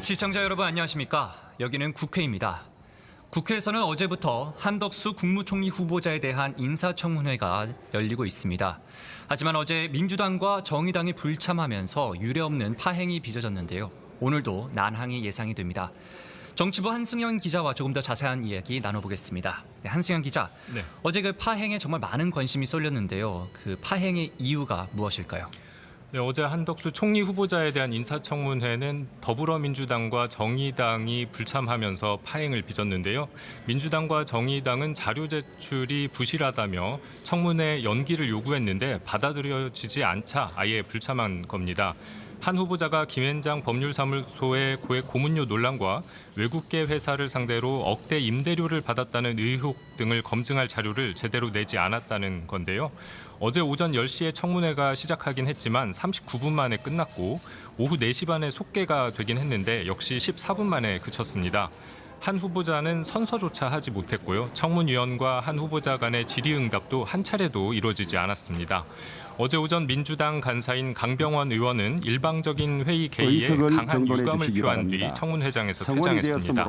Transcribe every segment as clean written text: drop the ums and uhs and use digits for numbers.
시청자 여러분 안녕하십니까? 여기는 국회입니다. 국회에서는 어제부터 한덕수 국무총리 후보자에 대한 인사청문회가 열리고 있습니다. 하지만 어제 민주당과 정의당이 불참하면서 유례없는 파행이 빚어졌는데요. 오늘도 난항이 예상이 됩니다. 정치부 한승현 기자와 조금 더 자세한 이야기 나눠보겠습니다. 네, 한승현 기자, 어제 그 파행에 정말 많은 관심이 쏠렸는데요. 그 파행의 이유가 무엇일까요? 네, 어제 한덕수 총리 후보자에 대한 인사청문회는 더불어민주당과 정의당이 불참하면서 파행을 빚었는데요. 민주당과 정의당은 자료 제출이 부실하다며 청문회 연기를 요구했는데 받아들여지지 않자 아예 불참한 겁니다. 한 후보자가 김앤장 법률사무소의 고문료 논란과 외국계 회사를 상대로 억대 임대료를 받았다는 의혹 등을 검증할 자료를 제대로 내지 않았다는 건데요. 어제 오전 10시에 청문회가 시작하긴 했지만 39분 만에 끝났고 오후 4시 반에 속개가 되긴 했는데 역시 14분 만에 그쳤습니다. 한 후보자는 선서조차 하지 못했고요. 청문위원과 한 후보자 간의 질의응답도 한 차례도 이루어지지 않았습니다. 어제 오전 민주당 간사인 강병원 의원은 일방적인 회의 개의에 강한 유감을 표한 뒤 청문회장에서 퇴장했습니다.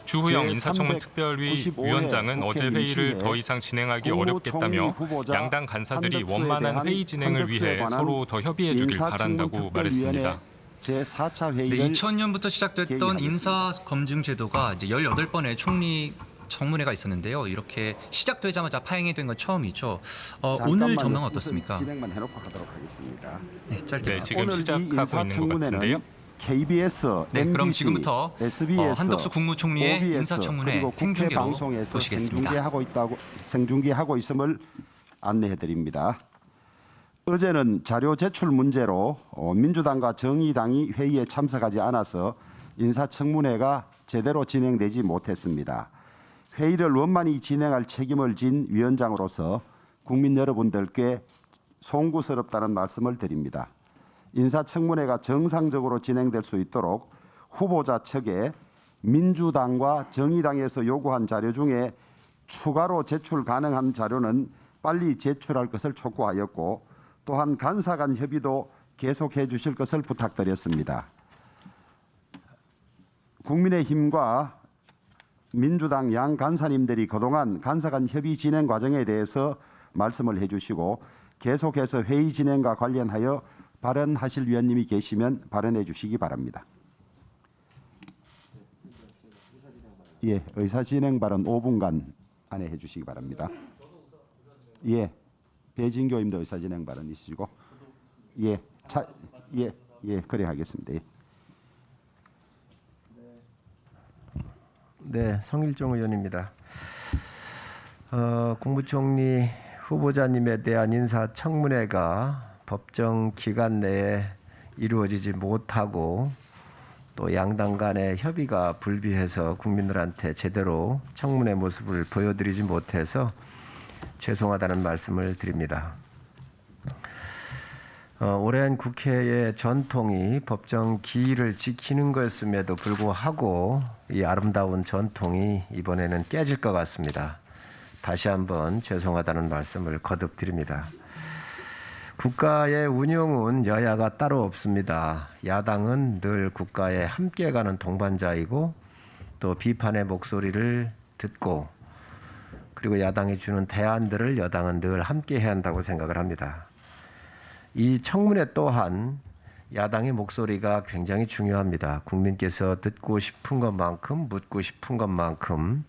주호영 인사청문특별위 위원장은 어제 회의를 더 이상 진행하기 어렵겠다며 양당 간사들이 원만한 회의 진행을 위해 서로 더 협의해 주길 바란다고 말했습니다. 제4차 회의를 2000년부터 시작됐던 인사검증 제도가 이제 18번의 총리 청문회가 있었는데요. 이렇게 시작되자마자 파행이 된 건 처음이죠. 오늘 전망은 어떻습니까? 진행만 해놓고 하도록 하겠습니다. 네, 짧게. 네, 지금 시작하고 있는 것 같은데요. KBS, 네, MBC, 그럼 지금부터 SBS, 한덕수 국무총리의 OBS, 인사청문회 그리고 생중계로 방송에서 보시겠습니다. 생중계하고 있음을 안내해드립니다. 어제는 자료 제출 문제로 민주당과 정의당이 회의에 참석하지 않아서 인사청문회가 제대로 진행되지 못했습니다. 회의를 원만히 진행할 책임을 진 위원장으로서 국민 여러분들께 송구스럽다는 말씀을 드립니다. 인사청문회가 정상적으로 진행될 수 있도록 후보자 측에 민주당과 정의당에서 요구한 자료 중에 추가로 제출 가능한 자료는 빨리 제출할 것을 촉구하였고 또한 간사 간 협의도 계속해 주실 것을 부탁드렸습니다. 국민의힘과 민주당 양 간사님들이 그동안 간사 간 협의 진행 과정에 대해서 말씀을 해주시고 계속해서 회의 진행과 관련하여 발언하실 위원님이 계시면 발언해 주시기 바랍니다. 예, 의사진행 발언 5분간 안에 해주시기 바랍니다. 예, 배진교님도 의사진행 발언 있으시고, 예, 그래 하겠습니다. 예. 네, 성일종 의원입니다. 국무총리 후보자님에 대한 인사청문회가 법정 기간 내에 이루어지지 못하고 또 양당 간의 협의가 불비해서 국민들한테 제대로 청문회 모습을 보여드리지 못해서 죄송하다는 말씀을 드립니다. 오랜 국회의 전통이 법정 기일을 지키는 것임에도 불구하고 이 아름다운 전통이 이번에는 깨질 것 같습니다. 다시 한번 죄송하다는 말씀을 거듭 드립니다. 국가의 운영은 여야가 따로 없습니다. 야당은 늘 국가에 함께 가는 동반자이고 또 비판의 목소리를 듣고 그리고 야당이 주는 대안들을 여당은 늘 함께 해야 한다고 생각을 합니다. 이 청문회 또한 야당의 목소리가 굉장히 중요합니다. 국민께서 듣고 싶은 것만큼 묻고 싶은 것만큼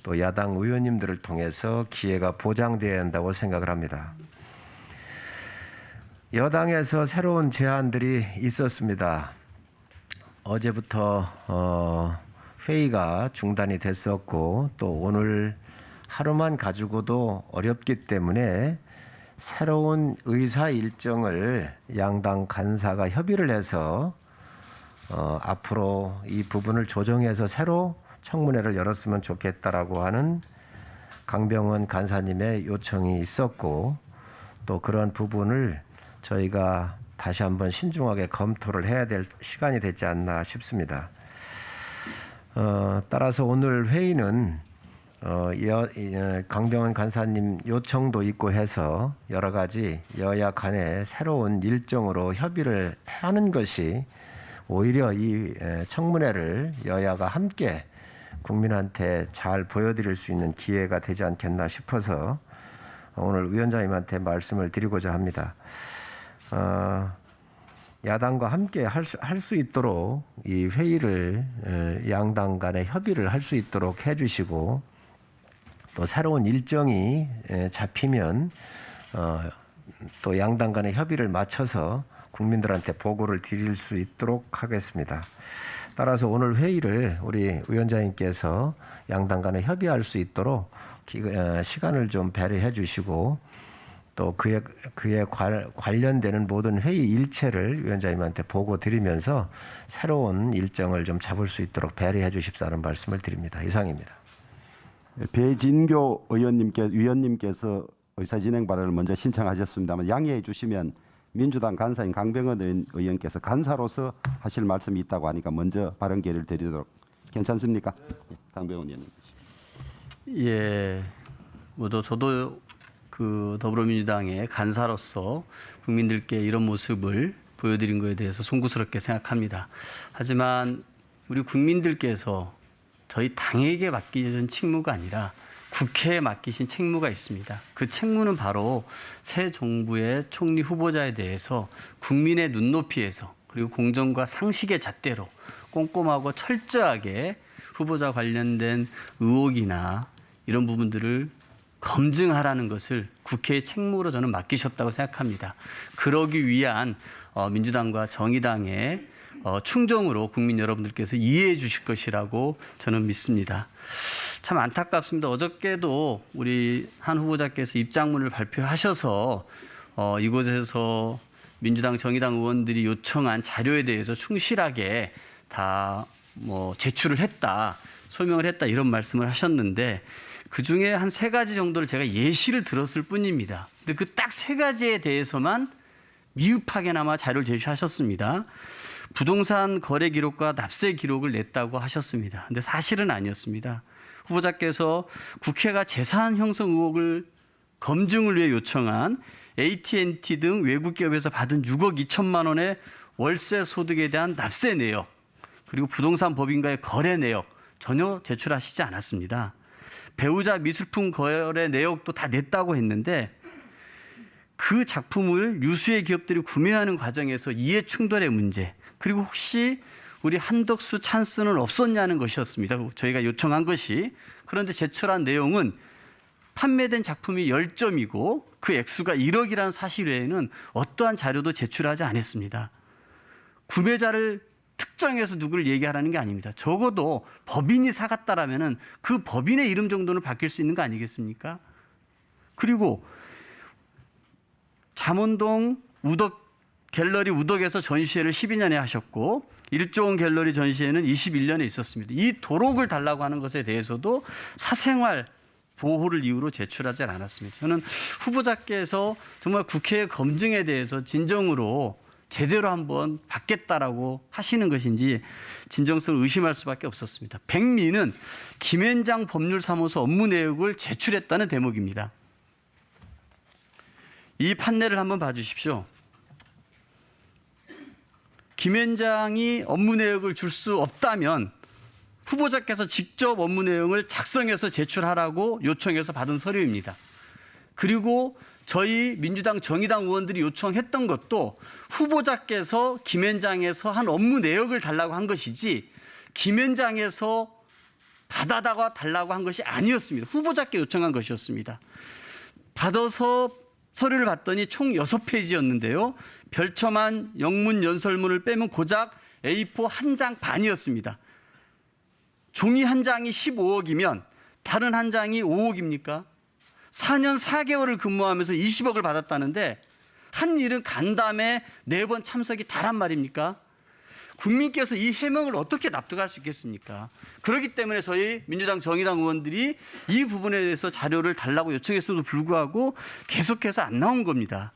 또 야당 의원님들을 통해서 기회가 보장되어야 한다고 생각을 합니다. 여당에서 새로운 제안들이 있었습니다. 어제부터 회의가 중단이 됐었고 또 오늘 하루만 가지고도 어렵기 때문에 새로운 의사 일정을 양당 간사가 협의를 해서 앞으로 이 부분을 조정해서 새로 청문회를 열었으면 좋겠다라고 하는 강병원 간사님의 요청이 있었고 또 그런 부분을 저희가 다시 한번 신중하게 검토를 해야 될 시간이 되지 않나 싶습니다. 따라서 오늘 회의는 강병원 간사님 요청도 있고 해서 여러 가지 여야 간의 새로운 일정으로 협의를 하는 것이 오히려 이 청문회를 여야가 함께 국민한테 잘 보여드릴 수 있는 기회가 되지 않겠나 싶어서 오늘 위원장님한테 말씀을 드리고자 합니다. 야당과 함께 할 수 있도록 이 회의를 양당 간의 협의를 할 수 있도록 해주시고 또 새로운 일정이 잡히면 또 양당 간의 협의를 맞춰서 국민들한테 보고를 드릴 수 있도록 하겠습니다. 따라서 오늘 회의를 우리 위원장님께서 양당 간에 협의할 수 있도록 시간을 좀 배려해 주시고 또 그에 관련되는 모든 회의 일체를 위원장님한테 보고 드리면서 새로운 일정을 좀 잡을 수 있도록 배려해 주십사는 말씀을 드립니다. 이상입니다. 배진교 위원님께서 의사진행 발언을 먼저 신청하셨습니다만 양해해 주시면 민주당 간사인 강병원 의원께서 간사로서 하실 말씀이 있다고 하니까 먼저 발언 기회를 드리도록 괜찮습니까? 강병원 의원님. 예, 저도 그 더불어민주당의 간사로서 국민들께 이런 모습을 보여드린 것에 대해서 송구스럽게 생각합니다. 하지만 우리 국민들께서 저희 당에게 맡기신 책무가 아니라 국회에 맡기신 책무가 있습니다. 그 책무는 바로 새 정부의 총리 후보자에 대해서 국민의 눈높이에서 그리고 공정과 상식의 잣대로 꼼꼼하고 철저하게 후보자 관련된 의혹이나 이런 부분들을 검증하라는 것을 국회의 책무로 저는 맡기셨다고 생각합니다. 그러기 위한 민주당과 정의당의 충정으로 국민 여러분들께서 이해해 주실 것이라고 저는 믿습니다. 참 안타깝습니다. 어저께도 우리 한 후보자께서 입장문을 발표하셔서 이곳에서 민주당, 정의당 의원들이 요청한 자료에 대해서 충실하게 다 제출을 했다, 소명을 했다 이런 말씀을 하셨는데 그중에 한 3가지 정도를 제가 예시를 들었을 뿐입니다. 근데 그 딱 3가지에 대해서만 미흡하게나마 자료를 제출하셨습니다. 부동산 거래 기록과 납세 기록을 냈다고 하셨습니다. 근데 사실은 아니었습니다. 후보자께서 국회가 재산 형성 의혹을 검증을 위해 요청한 AT&T 등 외국 기업에서 받은 6억 2천만 원의 월세 소득에 대한 납세 내역, 그리고 부동산 법인과의 거래 내역 전혀 제출하시지 않았습니다. 배우자 미술품 거래 내역도 다 냈다고 했는데 그 작품을 유수의 기업들이 구매하는 과정에서 이해 충돌의 문제, 그리고 혹시 우리 한덕수 찬스는 없었냐는 것이었습니다. 저희가 요청한 것이. 그런데 제출한 내용은 판매된 작품이 10점이고 그 액수가 1억이라는 사실 외에는 어떠한 자료도 제출하지 않았습니다. 구매자를 특정해서 누구를 얘기하라는 게 아닙니다. 적어도 법인이 사갔다라면은 그 법인의 이름 정도는 바뀔 수 있는 거 아니겠습니까? 그리고 잠원동 갤러리 우덕에서 전시회를 12년에 하셨고 일종 갤러리 전시회는 21년에 있었습니다. 이 도록을 달라고 하는 것에 대해서도 사생활 보호를 이유로 제출하지 않았습니다. 저는 후보자께서 정말 국회의 검증에 대해서 진정으로 제대로 한번 받겠다라고 하시는 것인지 진정성을 의심할 수밖에 없었습니다. 백미는 김현장 법률사무소 업무 내역을 제출했다는 대목입니다. 이 판례를 한번 봐주십시오. 김현장이 업무 내역을 줄 수 없다면 후보자께서 직접 업무 내용을 작성해서 제출하라고 요청해서 받은 서류입니다. 그리고 저희 민주당, 정의당 의원들이 요청했던 것도 후보자께서 김현장에서 한 업무 내역을 달라고 한 것이지 김현장에서 받아다가 달라고 한 것이 아니었습니다. 후보자께 요청한 것이었습니다. 받아서 서류를 봤더니 총 6페이지였는데요. 별첨한 영문 연설문을 빼면 고작 A4 한 장 반이었습니다. 종이 한 장이 15억이면 다른 한 장이 5억입니까? 4년 4개월을 근무하면서 20억을 받았다는데 한 일은 간담회 4번 참석이 다란 말입니까? 국민께서 이 해명을 어떻게 납득할 수 있겠습니까? 그렇기 때문에 저희 민주당, 정의당 의원들이 이 부분에 대해서 자료를 달라고 요청했음에도 불구하고 계속해서 안 나온 겁니다.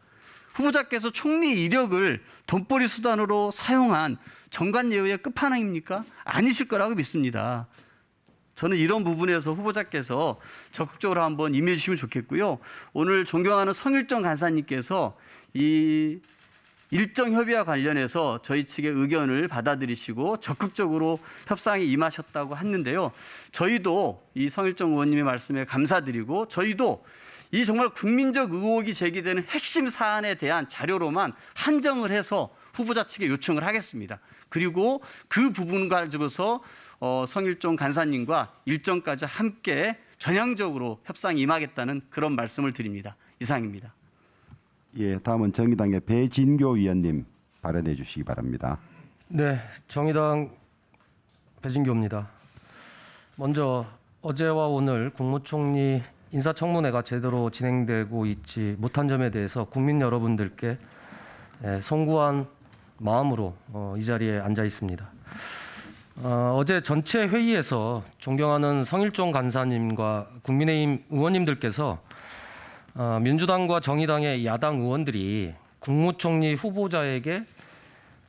후보자께서 총리 이력을 돈벌이 수단으로 사용한 정관예우의 끝판왕입니까? 아니실 거라고 믿습니다. 저는 이런 부분에서 후보자께서 적극적으로 한번 임해 주시면 좋겠고요. 오늘 존경하는 성일정 간사님께서 이 일정 협의와 관련해서 저희 측의 의견을 받아들이시고 적극적으로 협상에 임하셨다고 했는데요. 저희도 이 성일종 의원님의 말씀에 감사드리고 저희도 이 정말 국민적 의혹이 제기되는 핵심 사안에 대한 자료로만 한정을 해서 후보자 측에 요청을 하겠습니다. 그리고 그 부분 가지고서 성일종 간사님과 일정까지 함께 전향적으로 협상에 임하겠다는 그런 말씀을 드립니다. 이상입니다. 예, 다음은 정의당의 배진교 위원님 발언해 주시기 바랍니다. 네, 정의당 배진교입니다. 먼저 어제와 오늘 국무총리 인사청문회가 제대로 진행되고 있지 못한 점에 대해서 국민 여러분들께 송구한 마음으로 이 자리에 앉아 있습니다. 어제 전체 회의에서 존경하는 성일종 간사님과 국민의힘 의원님들께서 민주당과 정의당의 야당 의원들이 국무총리 후보자에게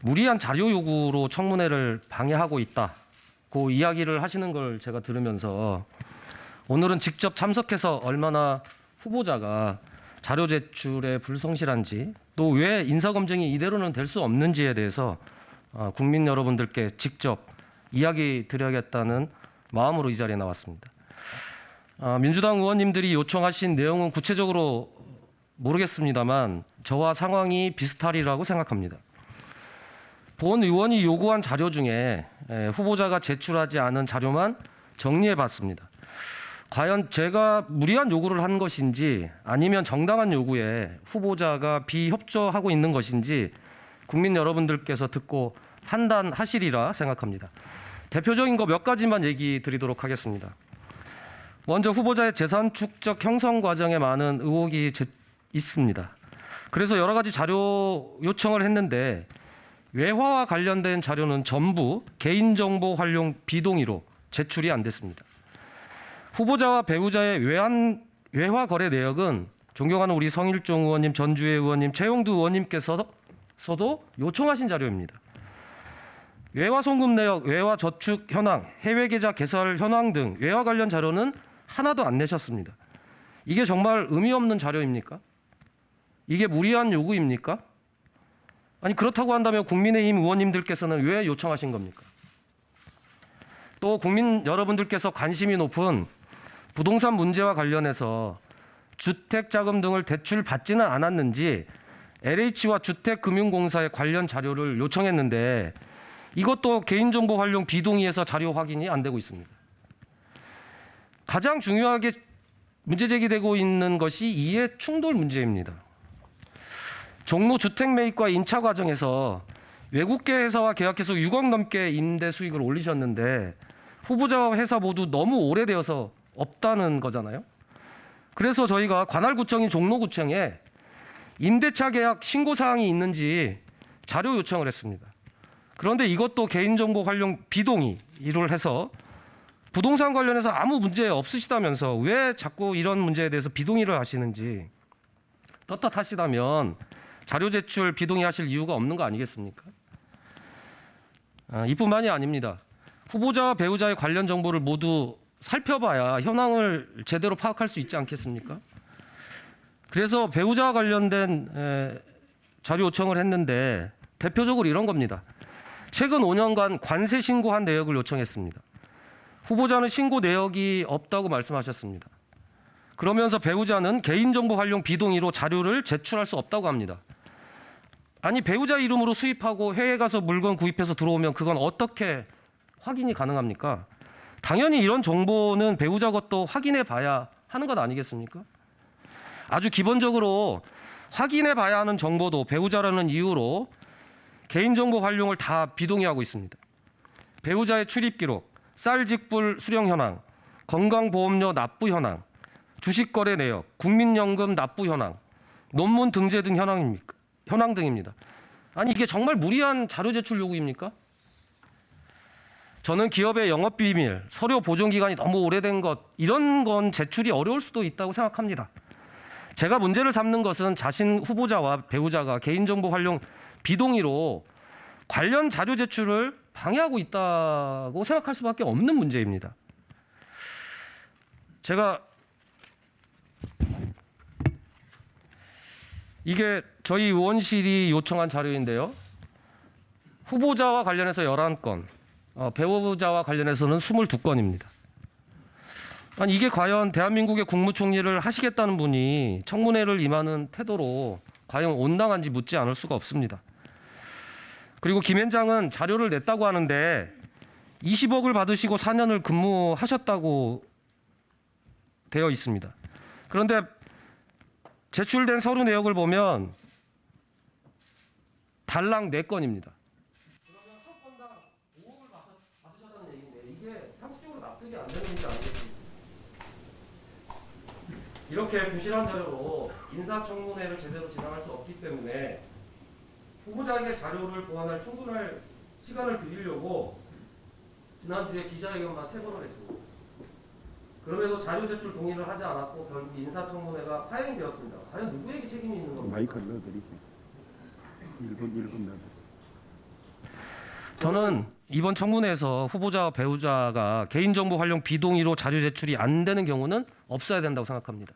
무리한 자료 요구로 청문회를 방해하고 있다고 이야기를 하시는 걸 제가 들으면서 오늘은 직접 참석해서 얼마나 후보자가 자료 제출에 불성실한지 또 왜 인사검증이 이대로는 될 수 없는지에 대해서 국민 여러분들께 직접 이야기 드려야겠다는 마음으로 이 자리에 나왔습니다. 민주당 의원님들이 요청하신 내용은 구체적으로 모르겠습니다만 저와 상황이 비슷하리라고 생각합니다. 본 의원이 요구한 자료 중에 후보자가 제출하지 않은 자료만 정리해 봤습니다. 과연 제가 무리한 요구를 한 것인지 아니면 정당한 요구에 후보자가 비협조하고 있는 것인지 국민 여러분들께서 듣고 판단하시리라 생각합니다. 대표적인 거 몇 가지만 얘기 드리도록 하겠습니다. 먼저 후보자의 재산 축적 형성 과정에 많은 의혹이 있습니다. 그래서 여러 가지 자료 요청을 했는데 외화와 관련된 자료는 전부 개인정보 활용 비동의로 제출이 안 됐습니다. 후보자와 배우자의 외화 거래 내역은 존경하는 우리 성일종 의원님, 전주혜 의원님, 최용두 의원님께서도 요청하신 자료입니다. 외화 송금 내역, 외화 저축 현황, 해외 계좌 개설 현황 등 외화 관련 자료는 하나도 안 내셨습니다. 이게 정말 의미 없는 자료입니까? 이게 무리한 요구입니까? 아니 그렇다고 한다면 국민의힘 의원님들께서는 왜 요청하신 겁니까? 또 국민 여러분들께서 관심이 높은 부동산 문제와 관련해서 주택자금 등을 대출받지는 않았는지 LH와 주택금융공사의 관련 자료를 요청했는데 이것도 개인정보 활용 비동의에서 자료 확인이 안 되고 있습니다. 가장 중요하게 문제 제기되고 있는 것이 이해 충돌 문제입니다. 종로 주택 매입과 인차 과정에서 외국계 회사와 계약해서 6억 넘게 임대 수익을 올리셨는데 후보자와 회사 모두 너무 오래되어서 없다는 거잖아요. 그래서 저희가 관할구청인 종로구청에 임대차 계약 신고 사항이 있는지 자료 요청을 했습니다. 그런데 이것도 개인정보 활용 비동의를 해서 부동산 관련해서 아무 문제 없으시다면서 왜 자꾸 이런 문제에 대해서 비동의를 하시는지 떳떳하시다면 자료 제출 비동의하실 이유가 없는 거 아니겠습니까? 이뿐만이 아닙니다. 후보자와 배우자의 관련 정보를 모두 살펴봐야 현황을 제대로 파악할 수 있지 않겠습니까? 그래서 배우자와 관련된 자료 요청을 했는데 대표적으로 이런 겁니다. 최근 5년간 관세 신고한 내역을 요청했습니다. 후보자는 신고 내역이 없다고 말씀하셨습니다. 그러면서 배우자는 개인정보 활용 비동의로 자료를 제출할 수 없다고 합니다. 아니 배우자 이름으로 수입하고 해외 가서 물건 구입해서 들어오면 그건 어떻게 확인이 가능합니까? 당연히 이런 정보는 배우자 것도 확인해 봐야 하는 것 아니겠습니까? 아주 기본적으로 확인해 봐야 하는 정보도 배우자라는 이유로 개인정보 활용을 다 비동의하고 있습니다. 배우자의 출입 기록, 쌀직불 수령 현황, 건강보험료 납부 현황, 주식거래 내역, 국민연금 납부 현황, 논문 등재 등 현황 등입니다. 아니 이게 정말 무리한 자료 제출 요구입니까? 저는 기업의 영업비밀, 서류 보존 기간이 너무 오래된 것 이런 건 제출이 어려울 수도 있다고 생각합니다. 제가 문제를 삼는 것은 자신 후보자와 배우자가 개인정보 활용 비동의로 관련 자료 제출을 방해하고 있다고 생각할 수밖에 없는 문제입니다. 제가 이게 저희 의원실이 요청한 자료인데요. 후보자와 관련해서 11건, 배우자와 관련해서는 22건입니다. 아니 이게 과연 대한민국의 국무총리를 하시겠다는 분이 청문회를 임하는 태도로 과연 온당한지 묻지 않을 수가 없습니다. 그리고 김현장은 자료를 냈다고 하는데 20억을 받으시고 4년을 근무하셨다고 되어 있습니다. 그런데 제출된 서류 내역을 보면 달랑 4건입니다. 그러면 한 건당 5억을 받으셨다는 얘기인데 이게 상식적으로 납득이 안 되는 문제 아니겠습니까? 이렇게 부실한 자료로 인사청문회를 제대로 진행할 수 없기 때문에 후보자에게 자료를 보완할 충분할 시간을 드리려고 지난주에 기자회견만 3번을 했습니다. 그럼에도 자료 제출 동의를 하지 않았고 결국 인사청문회가 파행되었습니다. 과연 누구에게 책임이 있는 겁니까? 마이크를 넣어드리세요. 1분 넣어드리세요. 저는 이번 청문회에서 후보자와 배우자가 개인정보 활용 비동의로 자료 제출이 안 되는 경우는 없어야 된다고 생각합니다.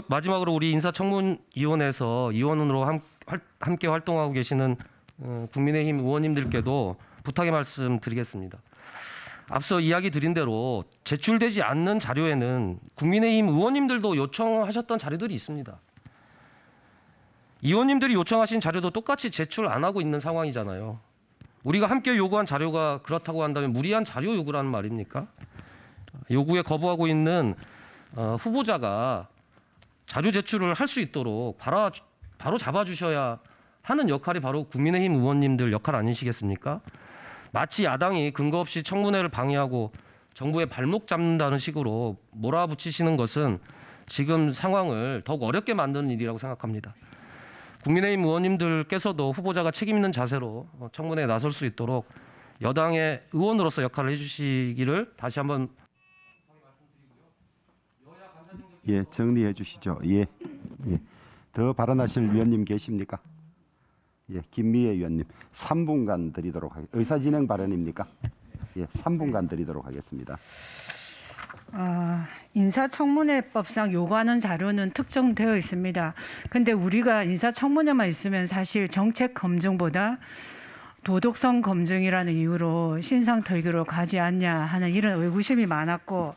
마지막으로 우리 인사청문위원회에서 위원으로 함께 활동하고 계시는 국민의힘 의원님들께도 부탁의 말씀 드리겠습니다. 앞서 이야기 드린 대로 제출되지 않는 자료에는 국민의힘 의원님들도 요청하셨던 자료들이 있습니다. 의원님들이 요청하신 자료도 똑같이 제출 안 하고 있는 상황이잖아요. 우리가 함께 요구한 자료가 그렇다고 한다면 무리한 자료 요구라는 말입니까? 요구에 거부하고 있는 후보자가 자료 제출을 할 수 있도록 바로 잡아주셔야 하는 역할이 바로 국민의힘 의원님들 역할 아니시겠습니까? 마치 야당이 근거 없이 청문회를 방해하고 정부의 발목 잡는다는 식으로 몰아붙이시는 것은 지금 상황을 더욱 어렵게 만드는 일이라고 생각합니다. 국민의힘 의원님들께서도 후보자가 책임 있는 자세로 청문회에 나설 수 있도록 여당의 의원으로서 역할을 해주시기를 다시 한번 예, 정리해 주시죠. 예. 더 발언하실 위원님 계십니까? 예, 김미애 위원님 3분간 드리도록 하겠습니다. 의사진행 발언입니까? 예, 3분간 드리도록 하겠습니다. 인사청문회법상 요구하는 자료는 특정되어 있습니다. 근데 우리가 인사청문회만 있으면 사실 정책 검증보다 도덕성 검증이라는 이유로 신상털기로 가지 않냐 하는 이런 의구심이 많았고,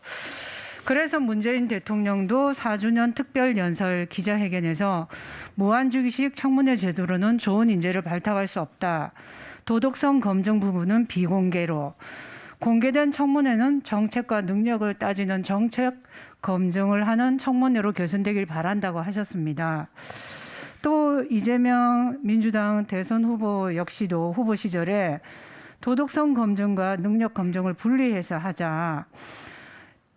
그래서 문재인 대통령도 4주년 특별연설 기자회견에서 무한주기식 청문회 제도로는 좋은 인재를 발탁할 수 없다. 도덕성 검증 부분은 비공개로, 공개된 청문회는 정책과 능력을 따지는 정책 검증을 하는 청문회로 개선되길 바란다고 하셨습니다. 또 이재명 민주당 대선 후보 역시도 후보 시절에 도덕성 검증과 능력 검증을 분리해서 하자.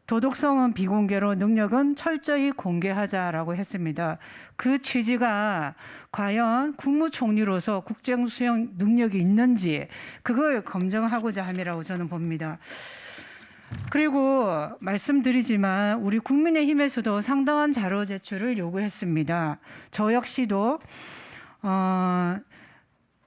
도덕성은 비공개로 능력은 철저히 공개하자라고 했습니다. 그 취지가 과연 국무총리로서 국정 수행 능력이 있는지 그걸 검증하고자 함이라고 저는 봅니다. 그리고 말씀드리지만 우리 국민의힘에서도 상당한 자료 제출을 요구했습니다. 저 역시도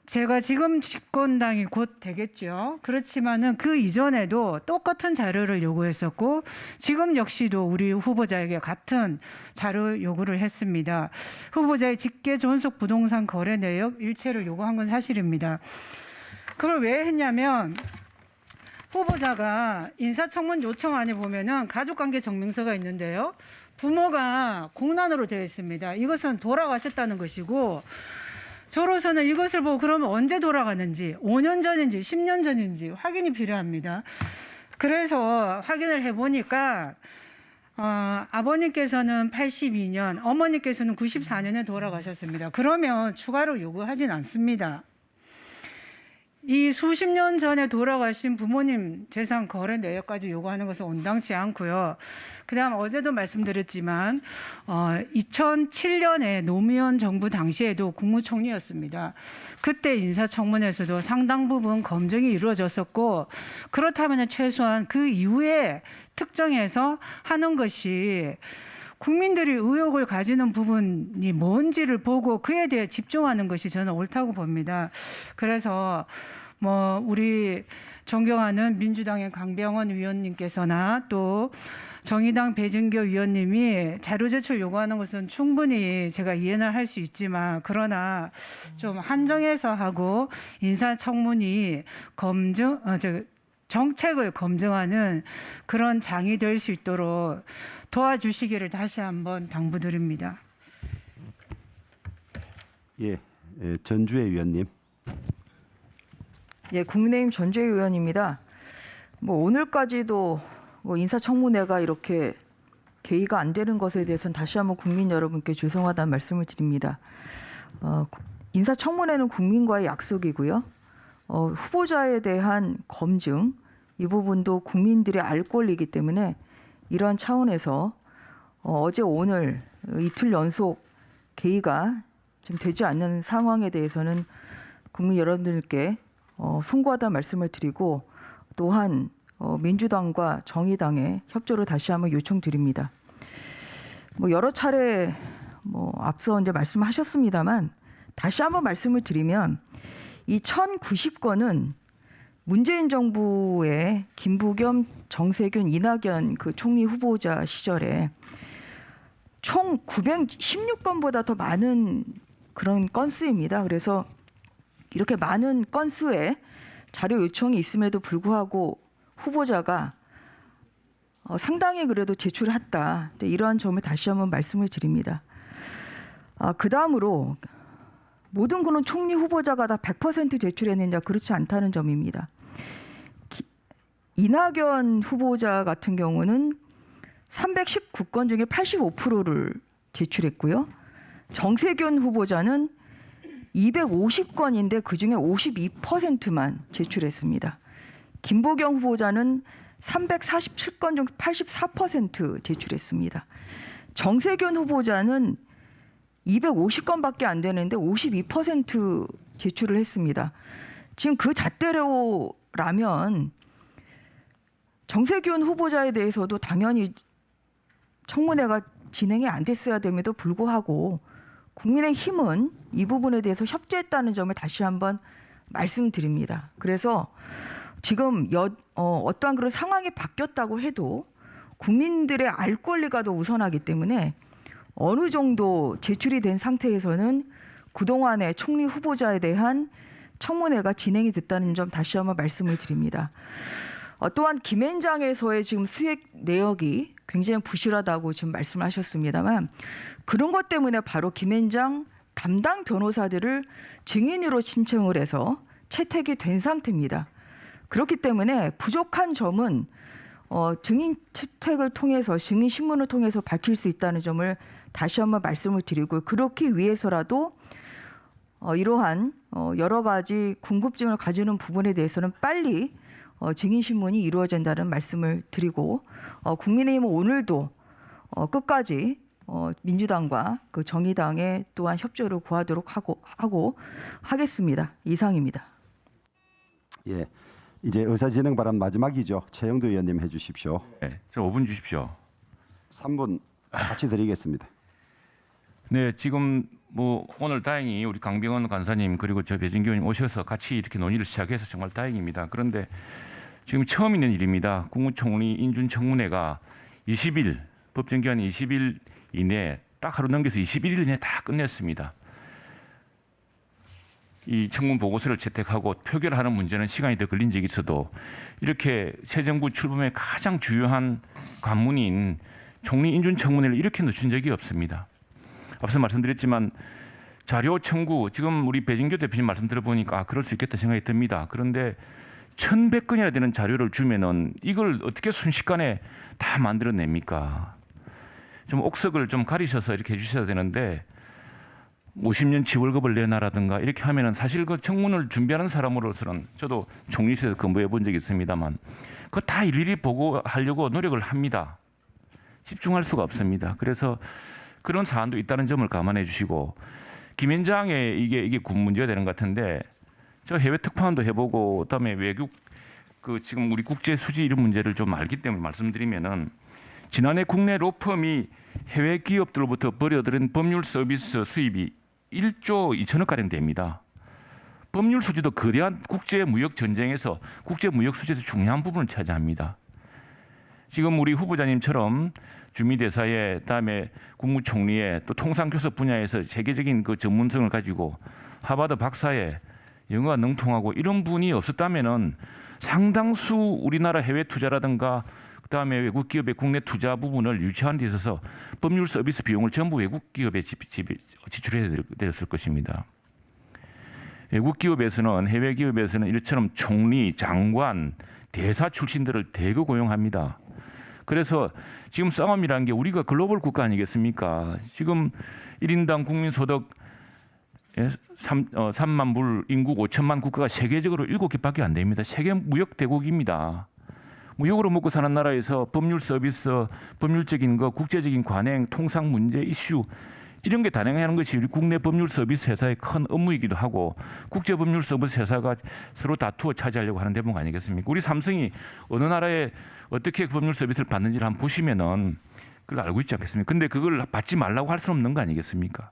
제가 지금 집권당이 곧 되겠죠. 그렇지만은 그 이전에도 똑같은 자료를 요구했었고 지금 역시도 우리 후보자에게 같은 자료 요구를 했습니다. 후보자의 직계 존속 부동산 거래 내역 일체를 요구한 건 사실입니다. 그걸 왜 했냐면 후보자가 인사청문 요청안에 보면은 가족관계 증명서가 있는데요. 부모가 공난으로 되어 있습니다. 이것은 돌아가셨다는 것이고, 저로서는 이것을 보고 그러면 언제 돌아가는지 5년 전인지 10년 전인지 확인이 필요합니다. 그래서 확인을 해보니까 아버님께서는 82년, 어머니께서는 94년에 돌아가셨습니다. 그러면 추가로 요구하진 않습니다. 이 수십 년 전에 돌아가신 부모님 재산 거래 내역까지 요구하는 것은 온당치 않고요. 그다음 어제도 말씀드렸지만 2007년에 노무현 정부 당시에도 국무총리였습니다. 그때 인사청문회에서도 상당 부분 검증이 이루어졌었고, 그렇다면 최소한 그 이후에 특정해서 하는 것이 국민들이 의혹을 가지는 부분이 뭔지를 보고 그에 대해 집중하는 것이 저는 옳다고 봅니다. 그래서 우리 존경하는 민주당의 강병원 위원님께서나 또 정의당 배진교 위원님이 자료 제출 요구하는 것은 충분히 제가 이해는 할 수 있지만, 그러나 좀 한정해서 하고 인사청문이 정책을 검증하는 그런 장이 될 수 있도록 도와주시기를 다시 한번 당부드립니다. 예, 전주혜 위원님. 예, 국민의힘 전주혜 의원입니다. 오늘까지도 인사청문회가 이렇게 개의가 안 되는 것에 대해서는 다시 한번 국민 여러분께 죄송하다는 말씀을 드립니다. 인사청문회는 국민과의 약속이고요. 후보자에 대한 검증, 이 부분도 국민들의 알 권리이기 때문에 이러한 차원에서 어제 오늘 이틀 연속 개의가 지금 되지 않는 상황에 대해서는 국민 여러분들께 송구하다는 말씀을 드리고, 또한 민주당과 정의당의 협조를 다시 한번 요청드립니다. 여러 차례 앞서 이제 말씀하셨습니다만 다시 한번 말씀을 드리면, 이 1090건은 문재인 정부의 김부겸, 정세균, 이낙연 그 총리 후보자 시절에 총 916건보다 더 많은 그런 건수입니다. 그래서 이렇게 많은 건수의 자료 요청이 있음에도 불구하고 후보자가 상당히 그래도 제출했다. 이러한 점을 다시 한번 말씀을 드립니다. 그 다음으로 모든 그런 총리 후보자가 다 100% 제출했느냐, 그렇지 않다는 점입니다. 이낙연 후보자 같은 경우는 319건 중에 85%를 제출했고요. 정세균 후보자는 250건인데 그중에 52%만 제출했습니다. 김부겸 후보자는 347건 중 84% 제출했습니다. 정세균 후보자는 250건밖에 안 되는데 52% 제출을 했습니다. 지금 그 잣대로라면 정세균 후보자에 대해서도 당연히 청문회가 진행이 안 됐어야 됨에도 불구하고 국민의힘은 이 부분에 대해서 협조했다는 점을 다시 한번 말씀드립니다. 그래서 지금 어떠한 그런 상황이 바뀌었다고 해도 국민들의 알 권리가 더 우선하기 때문에 어느 정도 제출이 된 상태에서는 그동안의 총리 후보자에 대한 청문회가 진행이 됐다는 점 다시 한번 말씀을 드립니다. 또한 김앤장에서의 지금 수익 내역이 굉장히 부실하다고 지금 말씀하셨습니다만, 그런 것 때문에 바로 김앤장 담당 변호사들을 증인으로 신청을 해서 채택이 된 상태입니다. 그렇기 때문에 부족한 점은 증인 채택을 통해서, 증인 신문을 통해서 밝힐 수 있다는 점을 다시 한번 말씀을 드리고, 그렇기 위해서라도 이러한 여러 가지 궁금증을 가지는 부분에 대해서는 빨리 증인 신문이 이루어진다는 말씀을 드리고, 국민의힘은 오늘도 끝까지 민주당과 그 정의당의 또한 협조를 구하도록 하고 하겠습니다. 이상입니다. 예, 이제 의사진행 발언 마지막이죠. 최영도 의원님 해주십시오. 네, 저 5분 주십시오. 3분 같이 드리겠습니다. 네, 지금 오늘 다행히 우리 강병원 간사님 그리고 저 배진교 의원님 오셔서 같이 이렇게 논의를 시작해서 정말 다행입니다. 그런데 지금 처음 있는 일입니다. 국무총리 인준청문회가 20일, 법정기한 20일 이내 딱 하루 넘겨서 21일 이내 다 끝냈습니다. 이 청문 보고서를 채택하고 표결하는 문제는 시간이 더 걸린 적이 있어도 이렇게 새 정부 출범의 가장 주요한 관문인 총리 인준청문회를 이렇게 늦춘 적이 없습니다. 앞서 말씀드렸지만 자료 청구, 지금 우리 배진교 대표님 말씀 들어보니까 그럴 수 있겠다 생각이 듭니다. 그런데 1100건이나 되는 자료를 주면은 이걸 어떻게 순식간에 다 만들어냅니까? 좀 옥석을 좀 가리셔서 이렇게 해주셔야 되는데 50년치 월급을 내놔라든가 이렇게 하면은 사실 그 청문을 준비하는 사람으로서는 저도 총리실에서 근무해 본 적이 있습니다만 그거 다 일일이 보고 하려고 노력을 합니다. 집중할 수가 없습니다. 그래서 그런 사안도 있다는 점을 감안해 주시고, 김앤장에 이게 군 문제가 되는 것 같은데 저 해외 특파원도 해보고 그다음에 외국 지금 우리 국제 수지 이런 문제를 좀 알기 때문에 말씀드리면은 지난해 국내 로펌이 해외 기업들로부터 벌여들인 법률 서비스 수입이 1조 2천억 가량 됩니다. 법률 수지도 거대한 국제 무역 전쟁에서 국제 무역 수지에서 중요한 부분을 차지합니다. 지금 우리 후보자님처럼 주미대사에 그다음에 국무총리에 또 통상교섭 분야에서 세계적인 그 전문성을 가지고 하버드 박사에 영어가 능통하고 이런 분이 없었다면은 상당수 우리나라 해외 투자라든가 그다음에 외국 기업의 국내 투자 부분을 유치하는 데 있어서 법률 서비스 비용을 전부 외국 기업에 지출해야 되었을 것입니다. 외국 기업에서는 해외 기업에서는 이처럼 총리, 장관, 대사 출신들을 대거 고용합니다. 그래서 지금 싸움이라는 게 우리가 글로벌 국가 아니겠습니까? 지금 1인당 국민소득 3만 불, 인구 5천만 국가가 세계적으로 7개밖에 안 됩니다. 세계 무역 대국입니다. 무역으로 먹고 사는 나라에서 법률 서비스, 법률적인 거, 국제적인 관행, 통상 문제, 이슈 이런 게 단행하는 것이 우리 국내 법률 서비스 회사의 큰 업무이기도 하고 국제 법률 서비스 회사가 서로 다투어 차지하려고 하는 대목 아니겠습니까? 우리 삼성이 어느 나라에 어떻게 법률 서비스를 받는지를 한번 보시면은 그걸 알고 있지 않겠습니까? 근데 그걸 받지 말라고 할 수는 없는 거 아니겠습니까?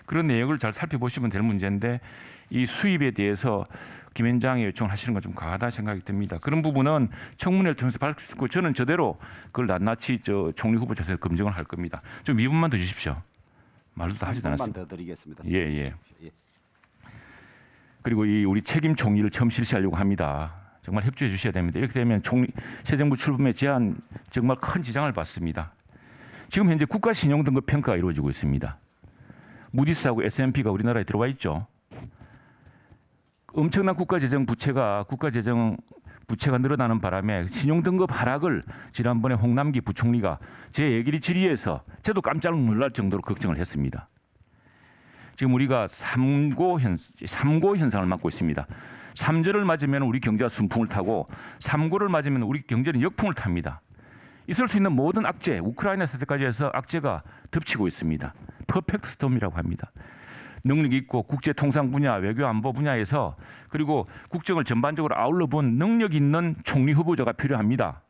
그런 내역을 잘 살펴보시면 될 문제인데 이 수입에 대해서 김현장의 요청을 하시는 건 좀 과하다 생각이 듭니다. 그런 부분은 청문회를 통해서 밝힐 수 있고 저는 저대로 그걸 낱낱이 총리 후보 자세히 검증을 할 겁니다. 좀 2분만 더 주십시오. 말도 다 하지도 않았습니다. 1분만 더 드리겠습니다. 예. 그리고 이 우리 책임 총리를 처음 실시하려고 합니다. 정말 협조해 주셔야 됩니다. 이렇게 되면 새 정부 출범에 제한 정말 큰 지장을 받습니다. 지금 현재 국가 신용 등급 평가가 이루어지고 있습니다. 무디스하고 S&P가 우리나라에 들어와 있죠. 엄청난 국가 재정 부채가 늘어나는 바람에 신용 등급 하락을 지난번에 홍남기 부총리가 제 얘기를 질의해서 저도 깜짝 놀랄 정도로 걱정을 했습니다. 지금 우리가 3고 현상을 맞고 있습니다. 3절을 맞으면 우리 경제가 순풍을 타고 3고를 맞으면 우리 경제는 역풍을 탑니다. 있을 수 있는 모든 악재, 우크라이나 사태까지 해서 악재가 덮치고 있습니다. 퍼펙트 스톰이라고 합니다. 능력 있고 국제 통상 분야, 외교 안보 분야에서 그리고 국정을 전반적으로 아울러 본 능력 있는 총리 후보자가 필요합니다.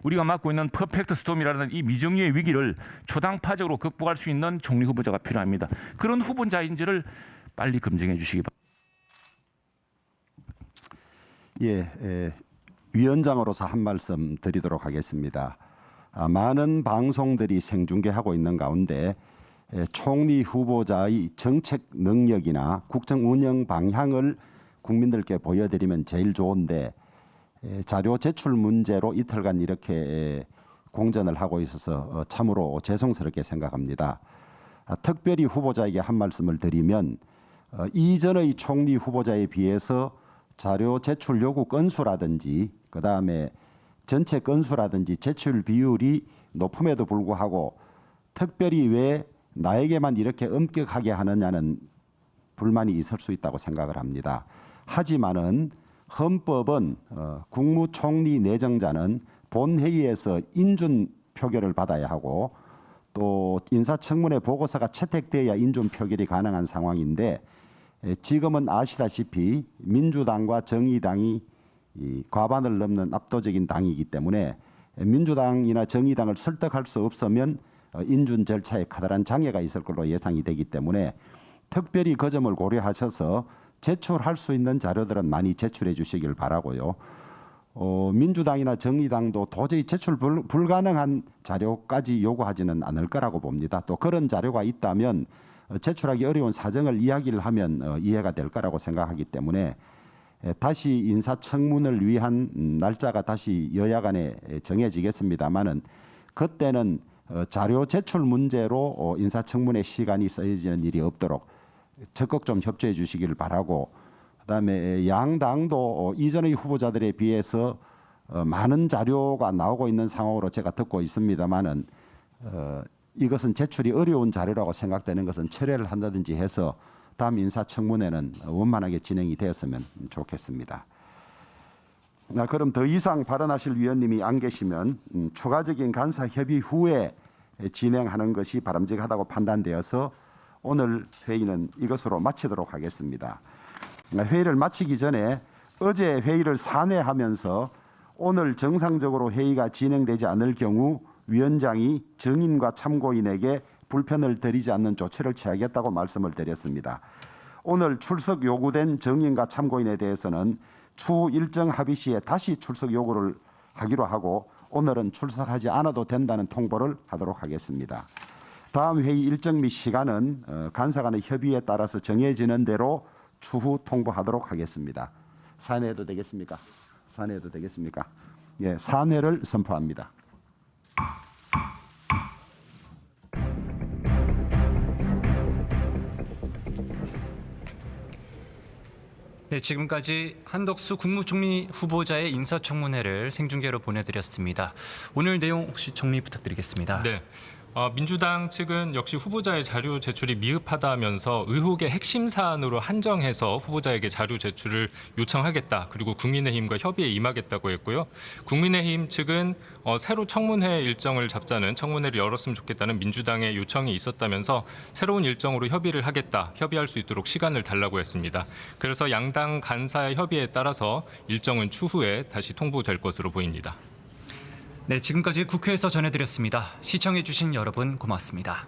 우리가 맡고 있는 퍼펙트 스톰이라는 이 미정유의 위기를 초당파적으로 극복할 수 있는 총리 후보자가 필요합니다. 그런 후보자인지를 빨리 검증해 주시기 바랍니다. 위원장으로서 한 말씀 드리도록 하겠습니다. 많은 방송들이 생중계하고 있는 가운데 총리 후보자의 정책 능력이나 국정 운영 방향을 국민들께 보여드리면 제일 좋은데 자료 제출 문제로 이틀간 이렇게 공전을 하고 있어서 참으로 죄송스럽게 생각합니다. 특별히 후보자에게 한 말씀을 드리면 이전의 총리 후보자에 비해서 자료 제출 요구 건수라든지 그다음에 전체 건수라든지 제출 비율이 높음에도 불구하고 특별히 왜 나에게만 이렇게 엄격하게 하느냐는 불만이 있을 수 있다고 생각을 합니다. 하지만은 헌법은 국무총리 내정자는 본회의에서 인준 표결을 받아야 하고 또 인사청문회 보고서가 채택돼야 인준 표결이 가능한 상황인데 지금은 아시다시피 민주당과 정의당이 과반을 넘는 압도적인 당이기 때문에 민주당이나 정의당을 설득할 수 없으면 인준 절차에 커다란 장애가 있을 걸로 예상이 되기 때문에 특별히 그 점을 고려하셔서 제출할 수 있는 자료들은 많이 제출해 주시길 바라고요. 민주당이나 정의당도 도저히 제출 불가능한 자료까지 요구하지는 않을 거라고 봅니다. 또 그런 자료가 있다면 제출하기 어려운 사정을 이야기를 하면 이해가 될 거라고 생각하기 때문에 다시 인사청문을 위한 날짜가 다시 여야 간에 정해지겠습니다마는 그때는 자료 제출 문제로 인사청문회 시간이 써지는 일이 없도록 적극 좀 협조해 주시기를 바라고 그다음에 양당도 이전의 후보자들에 비해서 많은 자료가 나오고 있는 상황으로 제가 듣고 있습니다마는 이것은 제출이 어려운 자료라고 생각되는 것은 철회를 한다든지 해서 다음 인사청문회는 원만하게 진행이 되었으면 좋겠습니다. 그럼 더 이상 발언하실 위원님이 안 계시면 추가적인 간사 협의 후에 진행하는 것이 바람직하다고 판단되어서 오늘 회의는 이것으로 마치도록 하겠습니다. 회의를 마치기 전에 어제 회의를 산회하면서 오늘 정상적으로 회의가 진행되지 않을 경우 위원장이 증인과 참고인에게 불편을 드리지 않는 조치를 취하겠다고 말씀을 드렸습니다. 오늘 출석 요구된 정인과 참고인에 대해서는 추후 일정 합의 시에 다시 출석 요구를 하기로 하고 오늘은 출석하지 않아도 된다는 통보를 하도록 하겠습니다. 다음 회의 일정 및 시간은 간사 간의 협의에 따라서 정해지는 대로 추후 통보하도록 하겠습니다. 산회해도 되겠습니까? 산회해도 되겠습니까? 예, 산회를 선포합니다. 네, 지금까지 한덕수 국무총리 후보자의 인사청문회를 생중계로 보내드렸습니다. 오늘 내용 혹시 정리 부탁드리겠습니다. 네. 민주당 측은 역시 후보자의 자료 제출이 미흡하다면서 의혹의 핵심 사안으로 한정해서 후보자에게 자료 제출을 요청하겠다. 그리고 국민의힘과 협의에 임하겠다고 했고요. 국민의힘 측은 새로 청문회 일정을 잡자는 청문회를 열었으면 좋겠다는 민주당의 요청이 있었다면서 새로운 일정으로 협의를 하겠다. 협의할 수 있도록 시간을 달라고 했습니다. 그래서 양당 간사의 협의에 따라서 일정은 추후에 다시 통보될 것으로 보입니다. 네, 지금까지 국회에서 전해드렸습니다. 시청해주신 여러분 고맙습니다.